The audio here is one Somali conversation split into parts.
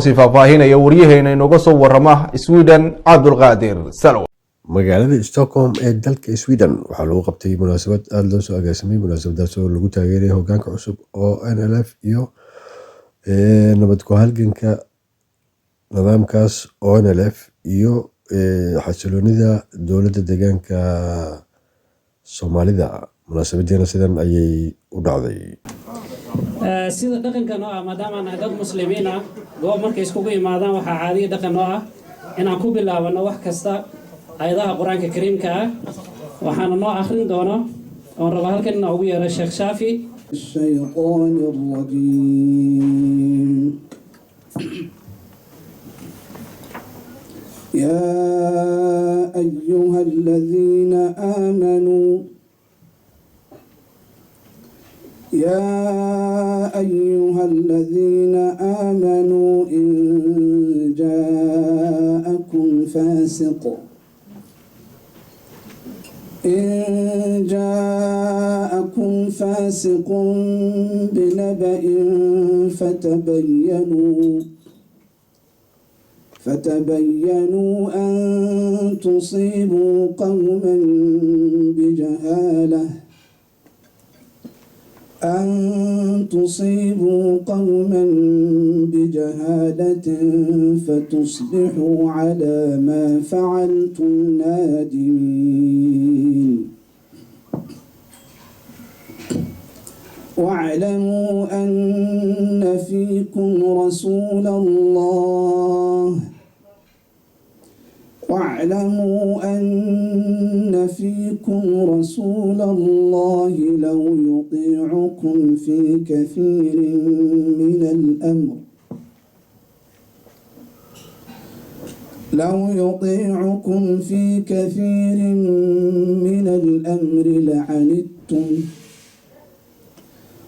faahfaahinaya waryaheena inooga soo warama Sweden Cabdulqaadir Salo. magaalada Stockholm ee dalka Sweden waxaa lagu qabtay munaasabad aad loo soo agaasimay munaasabadaas oo lagu taageeray hoggaanka cusub oo NLF iyo nabad ku halganka nidaamkaas oo NLF iyo xasiloonida dowladda deegaanka Soomaalida. munaasabadeena sidan ayay u dhacday. sida dhaqankan oo maadaama aan dad muslimiin ah goob markay iskugu yimaadaan waxa caadi dhaqan oo ah inaan ku bilaabano wax kasta ayadaha quraanka kariimka ah waxaan noo akhrin doono oo raba halkan ugu yeero Sheekh Shaafi shaytaanir rajiim ya ayyuhalladhina aamanu يا أيها الذين آمنوا إن جاءكم فاسق بنبأ فتبينوا أن تصيبوا قوما بجهالة فتصبحوا على ما فعلتم نادمين واعلموا أن فيكم رسول الله لو يطيعكم في كثير من الأمر لعنتم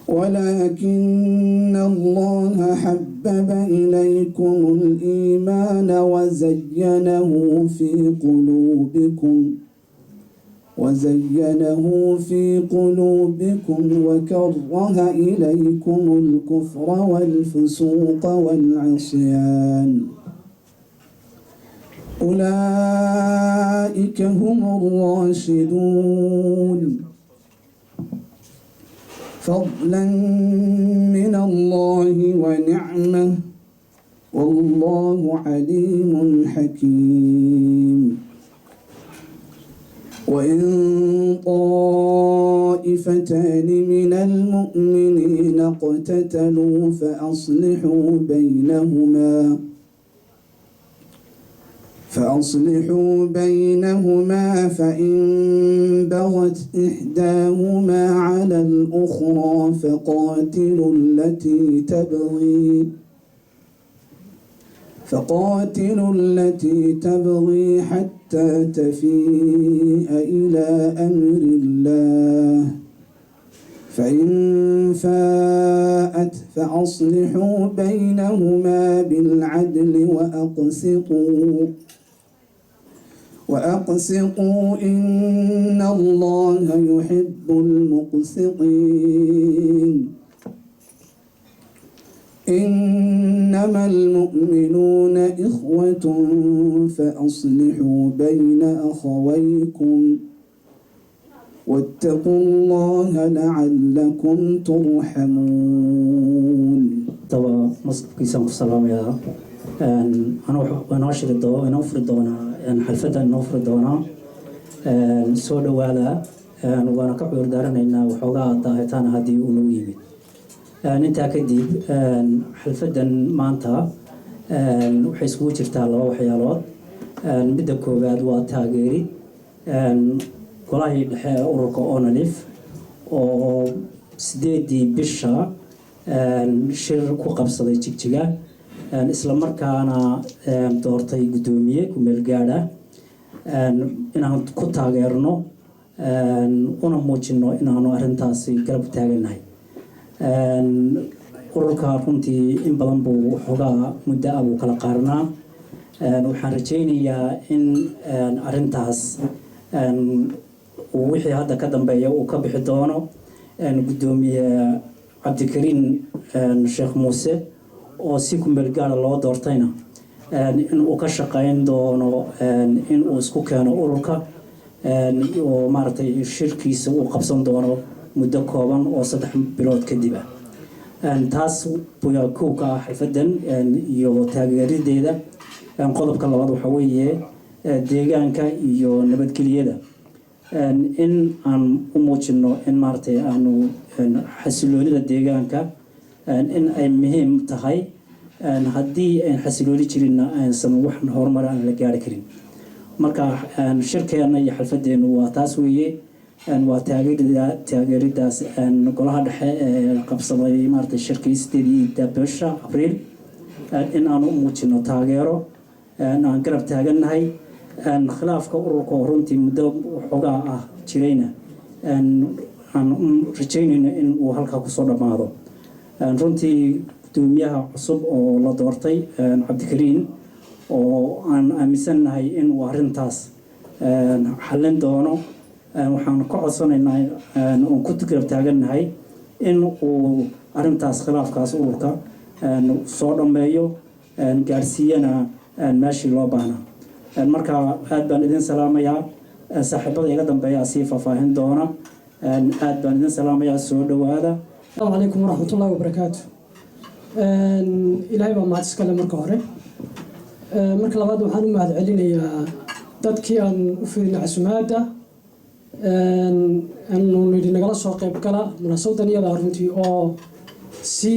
ولكن الله حبب إليكم الإيمان وزينه في قلوبكم وكره إليكم الكفر والفسوق والعصيان أولئك هم الراشدون فضلا من الله ونعمة والله عليم حكيم وإن طائفتان من المؤمنين اقتتلوا فأصلحوا بينهما فإن بغت إحداهما على الأخرى فقاتلوا التي تبغي حتى تفيء إلى أمر الله فإن فاءت فأصلحوا بينهما بالعدل وأقسطوا إن الله يحب المقسطين إنما المؤمنون إخوة فأصلحوا بين أخويكم واتقوا الله لعلكم ترحمون. طبعا مسكيسان السلام يا أنا أشرد دونا حلفة نوفر دونا سود ولا وأنا كبر دارنا إن وحوجا طاهتان هذه ونويمي أنت أكيد حلفة مانتا وحيسوي جرتالله وحيالات بدك بعد وتاجري كلاهي بحياة أوركو أونليف أو سديدي بشة شركو قبصة تيجيجا إسلام مركانا دورتي قدومية كملجارة إنها كتاجرنو ونموجنو إنها نوارنتاسي قرب تاجرناي ururka runtii in badan buu xogaa muddo ah buu kala qaarnaa waxaan rajaynayaa in arintaas wixii hadda ka dambeeya uu ka bixi doono gudoomiye Cabdikariin Sheekh Muuse oo si kumeel gaara loo doortayna in uu ka shaqayn doono in uu isku keeno ururka oo maaragtay shirkiisa uu qabsan doono muddo kooban oo 3 bilood kadib ah taas buya kooka xirfadan iyo taageerideeda qodobka labaad waxa weeye deegaanka iyo nabadgelyada in aan u muujino in maaragtay aanu xasiloonida deegaanka in ay muhiim tahay haddii aan xasilooni jirin aysan wax horumar aan la gaari karin marka shirkeena iyo xalfadeenu waa taas weeye waa taageeridaas golaha dhexe qabsaday maaragtay shirkii 8 bisha Abriil in aan u muujino taageero aan garab taaganahay khilaafka ururka runtii muddo xogaa ah jirayna aan rajaynayno in uu halkaa kusoo dhammaado runtii gudoomiyaha cusub oo la doortay Cabdikariin oo aan aaminsanahay in uu arrintaas xallin doono waxaan ka codsanaynaa oo ku garab taaganahay in uu arrintaas khilaafkaas ururka soo dhameeyo gaarsiiyana meeshii loo baahnaa marka aad baan idin salaamayaa saaxiibada iga dambeeya si faahfaahin doona aad baan idin salaamayaa soo dhawaada السلام عليكم ورحمة الله وبركاته إلهي بما تسكلم مركا هوري مركا لبعض وحانو مهد علينا dadkii aan u fidina casumaada aanu nidhi nagala soo qayb gala munaasabadan iyada runtii oo si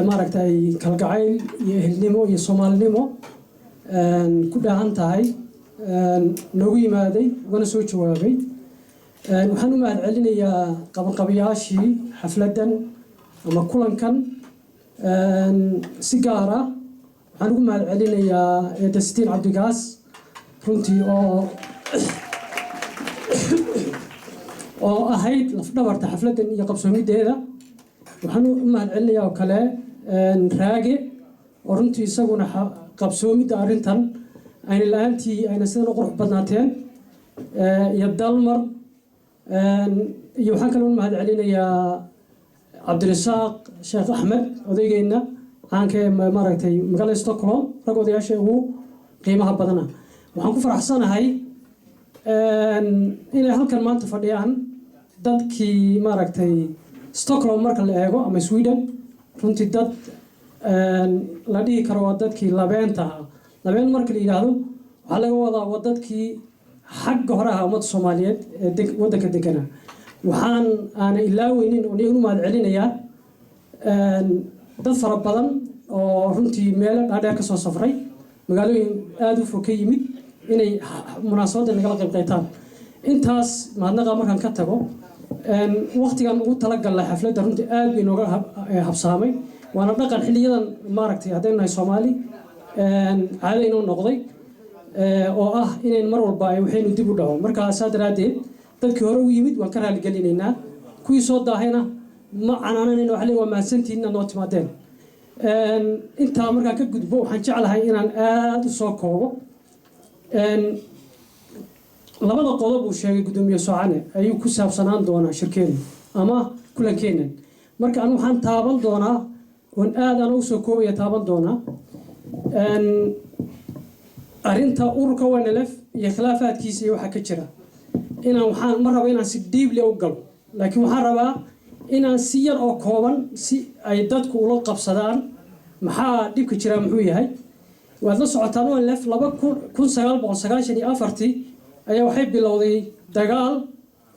maaragtay kalgacayl iyo ehelnimo iyo soomaalinimo ku dhaahan tahay noogu yimaaday ugana soo jawaabay waxaan u mahad celinayaa qabanqabayaashii xafladan ama kulankan si gaar ah waxaan ugu mahad celinayaa Dastiin Cabdigaas runtii oo ahayd lafdhabarta xafladan iyo qabsoomideeda waxaan u mahad celinayaa kale Raage oo runtii isaguna qabsoomida arrintan ayna la'aantii ayna sidan u qurux badnaateen iyo Dalmar iyo waxaan kale u mahad celinayaa Cabdirasaaq Sheekh Axmed odaygeena aanka maaragtay magaalada Stockholm rag odayaasha ugu qiimaha badana waxaan ku faraxsanahay inay halkan maanta fadhiyaan dadkii maaragtay Stockholm marka la eego ama Sweden runtii dad la dhihi karo waa dadkii labeenta labeen marka la yiraahdo waxa laga wadaa waa dadkii xagga hore ah ummadda Soomaaliyeed ee waddanka degana waxaan aan ilaaweynin oo nigu mahad celinayaa dad fara badan oo runtii meel dhaadheer ka soo safray magaalooyin aad u fog ka yimid inay munaasabada nagala qayb qaataan intaas mahadnaqa markaan ka tago waqtigan ugu talagalay xafladda runtii aad bay nooga habsaamay waana dhaqan xilliyadan maaragtay haddaynu nahay Soomaali caado inoo noqday oo ah inaan mar walba ay waxaynu dib u dhaco marka saadaradeed dadkii hore u yimid waan ka raali gelinaynaa kuwii soo daahayna ma canaanayno waxa leeyahay waa mahadsantihiin noo timaadeen inta markaan ka gudbo waxaan jeclahay inaan aad u soo koobo labada qodob uu sheegay gudoomiye Soocane ayuu ku saabsanaan doonaa shirkeena ama kulankeenan marka aan waxaan taaban doonaa oo aad aan u soo koobaya taaban doonaa arinta ururka WNLF iyo khilaafaadkiisa iyo waxa ka jira inaan waxaan ma rabo inaan si deeply u galo laakiin waxaan rabaa inaan si yar oo kooban si ay dadku ula qabsadaan maxaa dhibka jira muxuu yahay waad la socotaan WNLF 1994 ayaa waxay bilowday dagaal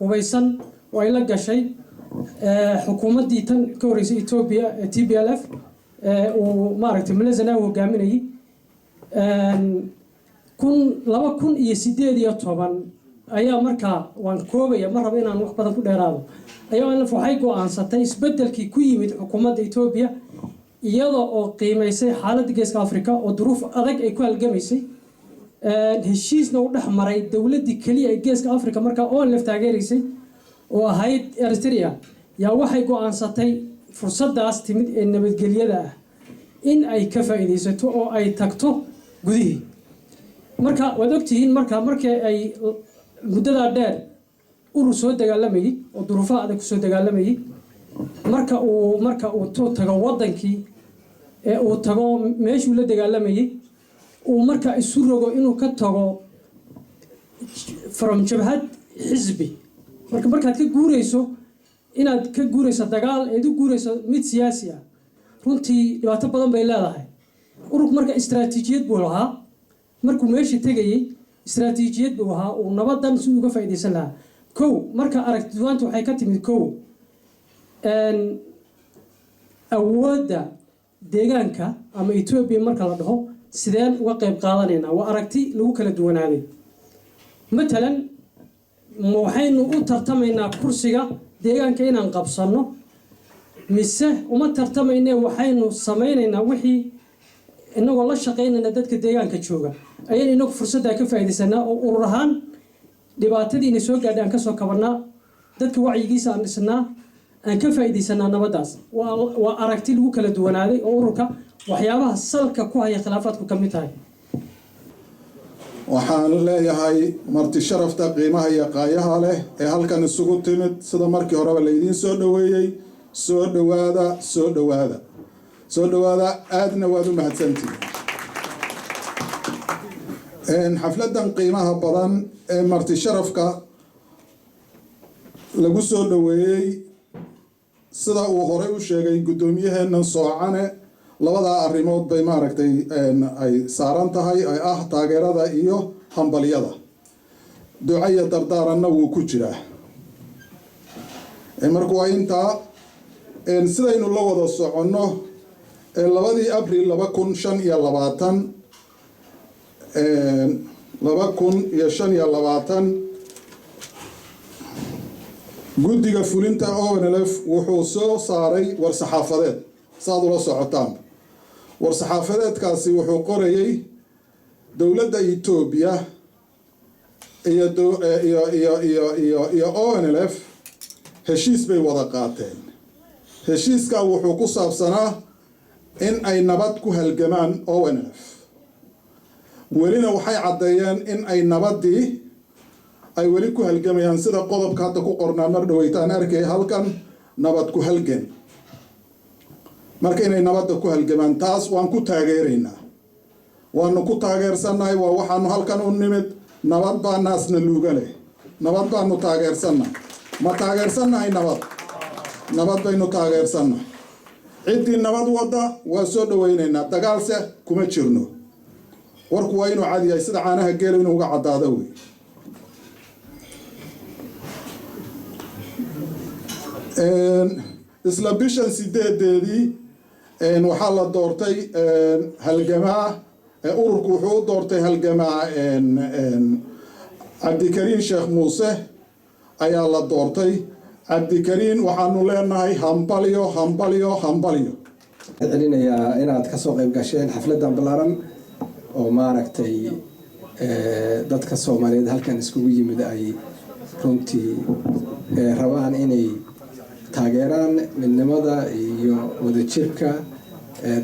hubeysan oo ay la gashay xukuumaddii tan ka horeysay Ethiopia TPLF oo maaragtay Malazana hogaaminayay 2018 ayaa markaa waan koobaya ma rabo inaan wax badan ku dheeraado ayaa waxay go'aansatay isbedelkii ku yimid xukuumadda Ethiopia iyadoo oo qiimeysay xaaladda Geeska Afrika oo duruuf adag ay ku halgamaysay heshiisna u dhaxmaray dawladdii kaliya ee Geeska Afrika markaa oo la taageerisay oo ahayd Eritrea yaa waxay go'aansatay fursadaas timid ee nabadgelyada ah in ay ka faa'iideysato oo ay tagto gudihii marka waad ogtihiin markii ay muddada dheer urur soo dagaalamayay oo duruufaha adag soo dagaalamayay marka uu tago wadankii uu tago meeshuu la dagaalamayay uu markaa isu rogo inuu ka tago from jabhad xisbi markaad ka guurayso inaad ka guurayso dagaal eed u guurayso mid siyaasi ah runtii dhibaato badan bay leedahay ururku marka istaraatiijiyad buu lahaa markuu meeshii tegayay istaraatiijiyad buu lahaa uu nabadan si uga faa'iideysan lahaa kow marka aragtiduwaantu waxay ka timid kow awoodda deegaanka ama Ethiopia marka la dhaho sideen uga qayb qaadanaynaa waa aragti lagu kala duwanaaday matalan waxaynu u tartamaynaa kursiga deegaanka inaan qabsano mise uma tartamaynaa waxaynu sameynaynaa wixii inagoo la shaqeynayna dadka deegaanka jooga ayaan inagu fursadda ka faa'iideysanaa oo urur ahaan dhibaatadii inay soo gaadhaan ka soo kabanaa dadka wacyigiisa aan dhisnaa aan ka faa'iideysanaa nabadaas waa aragti lagu kala duwanaaday oo ururka waxyaabaha salka ku haya khilaafaadku ka mid tahay waxaan leeyahay marti sharafta qiimaha iyo qaayaha leh ee halkan isugu timid sida markii horeba laydiin soo dhaweeyey soo dhawaada aadna waad u mahadsantihiin xafladan qiimaha badan ee marti sharafka lagu soo dhaweeyey sida uu horey u sheegay guddoomiyaheena Soocane labadaa arrimood bay maaragtay ay saaran tahay ay ah taageerada iyo hambaliyada duco iyo dardaaranna wuu ku jiraa marka waa intaa sidaynu la wada soconno 2 Abriil 2025 guddiga fulinta ONLF wuxuu soo saaray war-saxaafadeed saad ula socotaan war-saxaafadeedkaasi wuxuu qorayay dowladda Ethiopia iyo ONLF heshiis bay wada qaateen heshiiska wuxuu ku saabsanaa in ay nabad ku halgamaan ONLF welina waxay caddeeyeen in ay nabadii ay weli ku halgamayaan sida qodobka hadda ku qornaa mar dhaweytaan arkay halkan nabad ku halgan marka inay nabadda ku halgamaan taas waan ku taageeraynaa waanu ku taageersanahay waa waxaanu halkan u nimid nabad baa naasna luuga leh nabad baanu taageersanahay ma taageersanahay nabad baynu taageersanahay ciddii nabad wadda waa soo dhaweynaynaa dagaalse kuma jirno warku waa inuu cad yahay sida caanaha geela inuu uga caddaado wey isla bishan 8 waxaa la doortay halgamaa ururku wuxuu u doortay halgamaa Cabdikariin Sheekh Muuse ayaa la doortay Cabdikariin waxaanu leenahay hambalyo celinayaa inaad ka soo qayb gasheen xafladan ballaaran oo maaragtay dadka Soomaaliyeed halkan iskugu yimid ay runtii rabaan inay taageeraan midnimada iyo wadajirka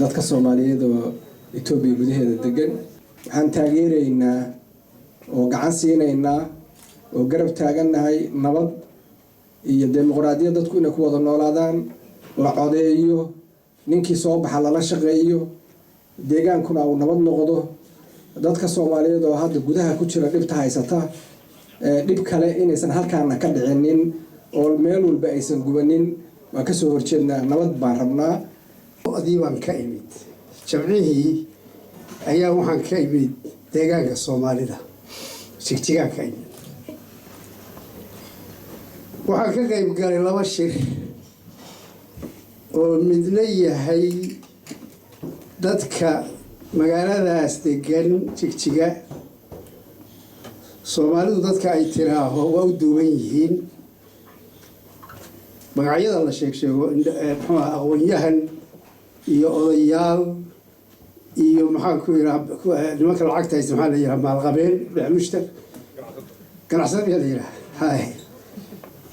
dadka Soomaaliyeed oo Ethiopia gudaheeda degan waxaan taageeraynaa oo gacan siinaynaa oo garab taaganahay nabad iyo dimuqraadiyad dadku inay ku wada noolaadaan la codeeyo ninkii soo baxa lala shaqeeyo deegaankuna uu nabad noqdo dadka Soomaaliyeed oo hadda gudaha ku jira dhibta haysata dhib kale inaysan halkaana ka dhicinin oo meel walba aysan gubanin waa ka soo horjeednaa nabad baan rabnaa adiibaan ka imid jamcihii ayaa waxaan ka imid deegaanka Soomaalida jigjigaan ka imid waxaan ka qayb galay 2 shir oo midna yahay dadka magaaladaas degan jigjiga Soomaalidu dadka ay tiraaho waa u duwan yihiin magacyada la sheego aqoonyahan iyo odayaal iyo maxaa ku yiraahdaa nimanka lacagta haysta maxaa la yiraahdaa maalqabeen bixmushtar ganacsatada la yiraahdaa hay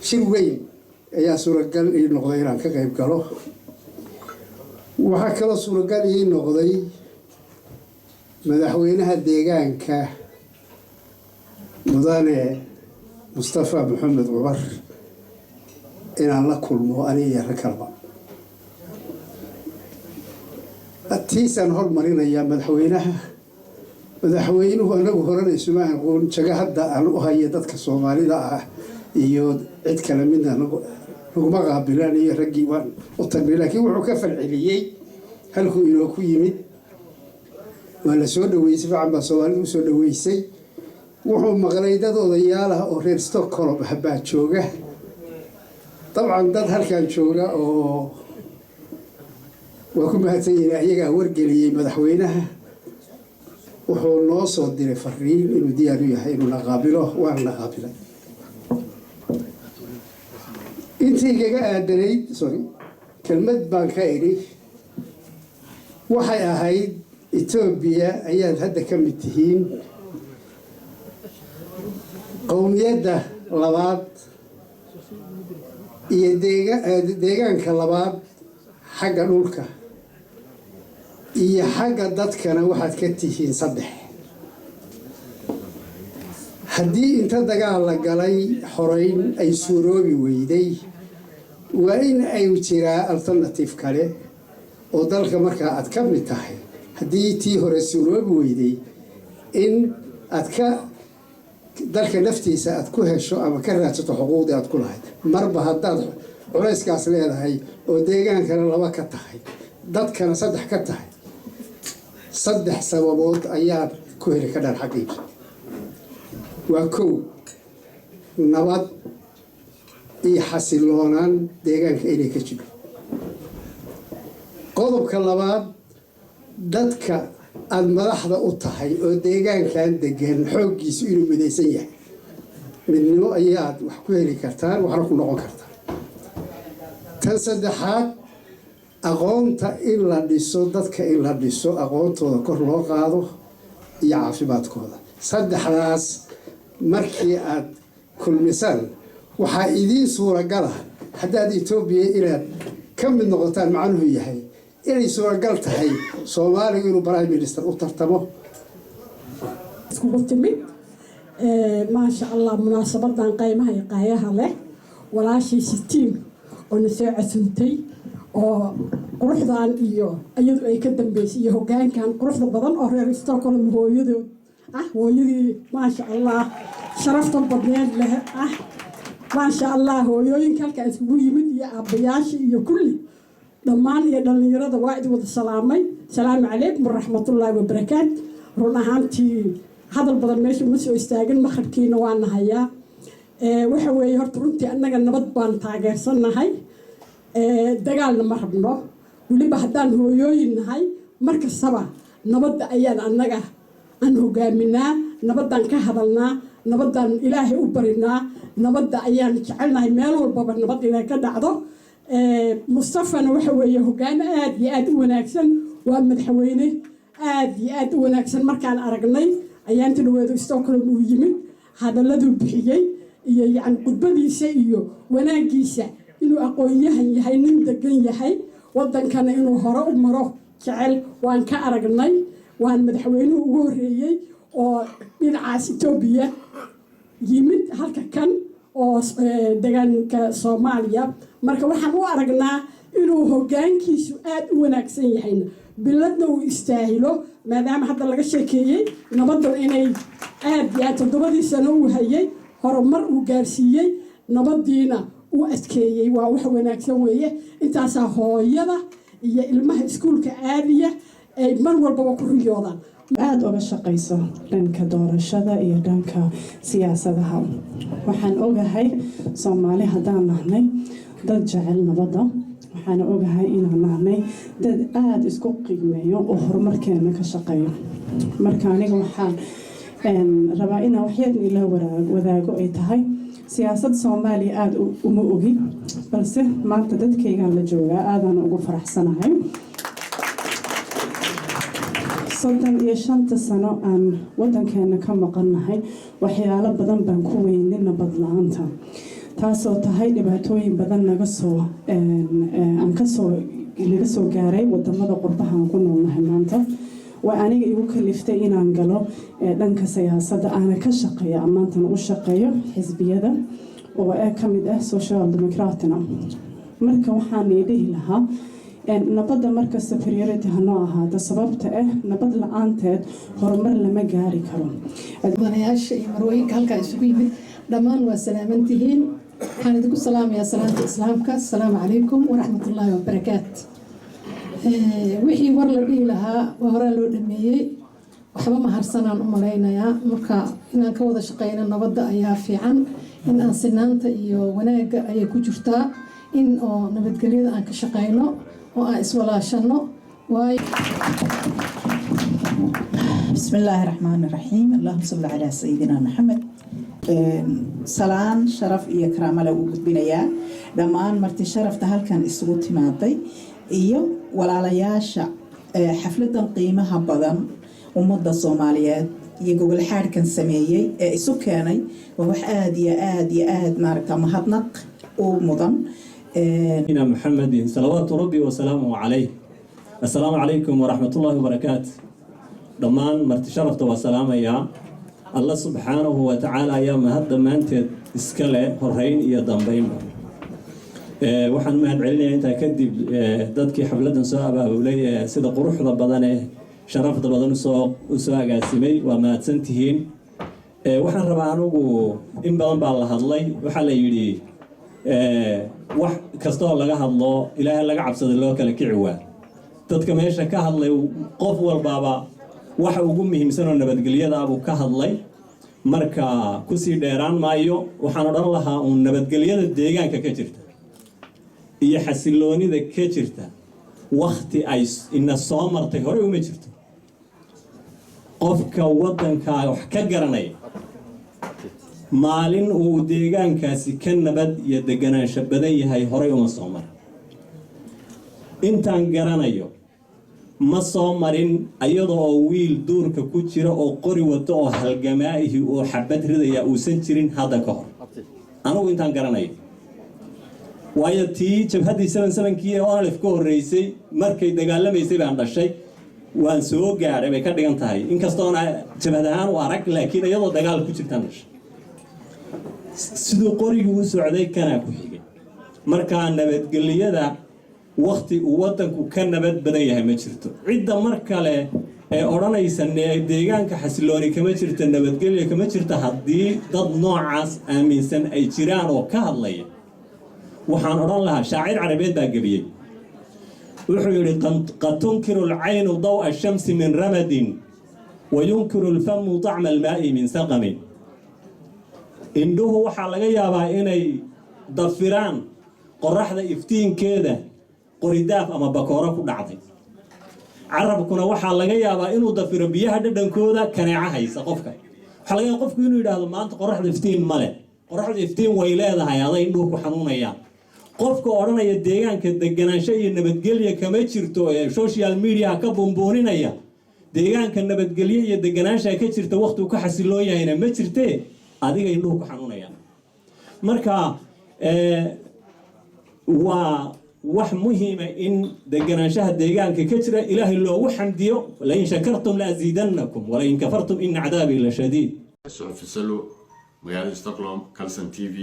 shir weyn ayaa suuragal ii noqday inaan ka qayb galo waxaa kaloo suuragal ii noqday madaxweynaha deegaanka mudane Mustafa Maxamed Umar inaan la kulmo aniga rag kalba tiisaan hormarinayaa madaxweynuhu anagu horena isuma aqoon jaga hadda aan u haya dadka Soomaalida ah iyo cid kale midna naguma qaabilaan iyo raggii waan u tagnay laakiin wuxuu ka falceliyey halkuu inoo ku yimid waa la soo dhaweysay fiican baa Soomaalidu soo dhaweysay wuxuu maqlay dad odayaal ah oo reer Stockholm baa jooga dabcan dad halkan jooga oo waa ku mahadsanyihiin ayagaa wargeliyey madaxweynaha wuxuu noo soo diray fariin inuu diyaar u yahay inuu la qaabilo waana la qaabilay intii kaga aadanayd kelmad baan ka idhi waxay ahayd Ethiopia ayaad hadda ka mid tihiin qowmiyadda labaad iyo deegaanka labaad xagga dhulka iyo xagga dadkana waxaad ka tihiin 3 haddii inta dagaal la galay xoreyn ay suuroobi weyday waa in ay jiraa alternative kale oo dalka markaa aad ka mid tahay haddii tii hore suuroobi weyday in aad ka dalka naftiisa aad ku hesho ama ka raadsato xuquuqdii aad ku lahayd marba haddaad culayskaas leedahay oo deegaankana 2 ka tahay dadkana 3 ka tahay 3 sababood ayaad ku heli kadhaan xaqiiqi waa kow nabad iyo xasiloonaan deegaanka inay ka jiro qodobka labaad dadka aad madaxda u tahay oo deegaankan degan xooggiisu inuu midaysan yahay midnimo ayaad wax ku heli kartaan waxna ku noqon kartaan tan saddexaad aqoonta in la dhiso dadka in la dhiso aqoontooda kor loo qaado iyo caafimaadkooda saddexdaas markii aad kulmisaan waxaa idiin suuragala haddaad Ethiopia inaad ka mid noqotaan macnuhu yahay inay suuragal tahay Soomaaliga inuu prime minister u tartamo isku timid ما شاء الله مناسبة قيمها يقايها له ولا شيء 60 ونساء سنتي وقرحضان إيو أيضا أي كدن بيس إيو كان قرحض بدن أهرير استوكولم هو يدو هو يدي ما شاء الله شرفت البطنين له ما شاء الله هو يوين كان اسمه يمد يا أبياشي إيو كلي ضمان يدن يرد واحد والسلامي سلام عليكم ورحمة الله وبركاته رونا هانتي هذا البدن ماشي مسوي استاجن مخركينا وانا هيا وحوي هرترنتي أنك النبض بان تاجر سنة هاي دجالنا مرحبنا ولي بحدان هو يوين هاي مركز سبعة نبض أيان أنك أنه جامنا نبض أن كهذلنا نبض أن إلهي أبرنا نبض أيان شعلنا يميل والبابا نبض إلى كذا عضو مصطفى وحوي هو كان آد وناكسن وأمد حوينه آد وناكسن مركان أرجلي أيان تلوث استوكل ويمين هذا الذي بحيي يعني قدبي سيء وناقيسه إنه أقويه يهي نمدقن يهي وضن كان إنه هراء ومراه جعل وان كأرقناي وان مدحوينه وغوريي وبنعاس إثيوبيا يمد هالك كان دقان كصوماليا مركا waxaan u aragnaa inuu hoggaankiisu aad u wanaagsan yahay biladna uu istaahilo maadaama hadda laga sheekeeyay nabadda inay aad iyo 7 sano uu hayay horumar uu gaarsiiyay nabadiina uu adkeeyay waa wax wanaagsan weeye intaas hooyada iyo ilmaha iskuulka aadiya ay mar walba ku riyoodaan aad uga shaqeyso dhanka doorashada iyo dhanka siyaasadaha waxaan ogahay Soomaali hadaan nahnay dad jecel nabadda waxaan ogahay inaan nahnay dad aad isku qiimeeyo oo horumarkeena ka shaqeeyo marka aniga waxaan rabaa inaan waxyar ila wadaago ay tahay siyaasad Soomaaliya aad uma ogi balse maanta dadkaygan la joogaa aadan ugu faraxsanahay 35 sano aan wadankeena ka maqannahay waxyaalo badan baan ku weynay nabad la'aanta taasoo tahay dhibaatooyin badan naga soo gaaray wadamada qurbaha aan ku noolnahay maanta waa aniga igu kaliftay inaan galo dhanka siyaasadda aan ka shaqeeyo amaantana u shaqeeyo xisbiyada oo ka mid ah social democratina marka waxaan dhihi lahaa nabadda markasta priority hanoo ahaada sababta nabad la-aanteed horumar lama gaari karo. mudanayaasha iyo marwooyinka halkaa isugu yimid dhammaan waa salaamantihiin. waxaan idinku salaamayaa salaanta islaamka. asalaamu calaykum waraxmatullaahi wabarakaatu. wixii war la dhihi lahaa waa horaa loo dhameeyey, waxba ma harsanaan u malaynayaa. marka inaan ka wada shaqeyno nabadda ayaa fiican, in aan sinaanta iyo wanaagga ayay ku jirtaa, in oo nabadgelyada aan ka shaqeyno oo aan iswalaashano. بسم الله الرحمن الرحيم. اللهم صل على سيدنا محمد. سلام شرف iyo karaamo lagu gudbinayaa dhammaan marti sharafta halkan isugu timaaday iyo walaalayaasha xafladan qiimaha badan ummadda Soomaaliyeed iyo gobol xaarkan sameeyay ee isu keenay wax aad iyo aad maaragta mahadnaq oo mudan. ina Muhammadin salawaatu rabbi wa salaamu alayhi. Assalaamu alaykum wa rahmatullahi wa barakatuh. dhammaan marti sharafta waa salaamaya. Allah subhanahu wa ta'ala ayaa mahad dhammaanteed iska leh horeyn iyo dambeynba. waxaan mahad celinayaa intaa kadib dadkii xafladan soo abaabulay sida quruxda badan ee sharafta badan u soo agaasimay. waa mahadsantihiin. waxaan rabaa anigu in badan baa la hadlay. waxaa la yidhi wax kastoo laga hadlo ilaahay laga cabsada loo kala kici waa. dadka meesha ka hadlay qof walbaaba waxa ugu muhiimsan oo nabadgelyada abuu ka hadlay. marka ku sii dheeraan maayo. waxaan odhan lahaa uun nabadgelyada deegaanka ka jirta iyo xasiloonida ka jirta waqti ay ina soo martay hore uma jirto. qofka waddanka wax ka garanaya maalin uu deegaankaasi ka nabad iyo deganaansho badan yahay horey uma soo marin. intaan garanayo ma soo marin ayadoo oo wiil duurka ku jira oo qori wato oo halgamaahi oo xabad ridaya uusan jirin hadda ka hor. anigu intaan garanayo waayo tii jabhaddii 77kii ee ONLF ka horreysay markay dagaalamaysay baan dhashay. waan soo gaadhay bay ka dhigan tahay inkastoona jabhad ahaan u arag, laakiin iyadoo dagaal ku jirtaan dhashay. siduu qorigii u socday kanaa ku xigay. markaa nabadgelyada waqti uu waddanku ka nabad badan yahay ma jirto. cidda mar kale ee odhanaysa deegaanka xasilooni kama jirta, nabadgelyo kama jirta, haddii dad noocaas aaminsan ay jiraan oo ka hadlaya, waxaan odhan lahaa shaacir carabeed baa gebiyey. wuxuu yidhi qad tunkiru alcaynu daw'a ashamsi min ramadin wa yunkiru alfamu طacma almaa'i min saqamin. indhuhu waxaa laga yaabaa inay dafiraan qoraxda iftiinkeeda qoridaaf ama bakooro ku dhacday. carabkuna waxaa laga yaabaa inuu dafiro biyaha dhadhankooda kaneeca haysa qofka. waxaa laga yaabaa qofku inuu yidhaahdo maanta qoraxda iftiin male. qoraxda iftiin way leedahay, aday indhuhu ku xanuunayaan. qofka odhanaya deegaanka deganaansho iyo nabadgelyo kama jirto ee social media ka buunbuuninaya deegaanka nabadgelyo iyo deganaansha ka jirta waqti uu ka xasiloon yahayna ma jirtee adiga indhuhu ku xanuunayaan. marka waa wax muhiima in deganaanshaha deegaanka ka jira ilaahay loogu xamdiyo. lain shakartum laaziidannakum walain kafartum ina cadaabii la shadiid. Fisalo magaalada Stockholm, Carlson TV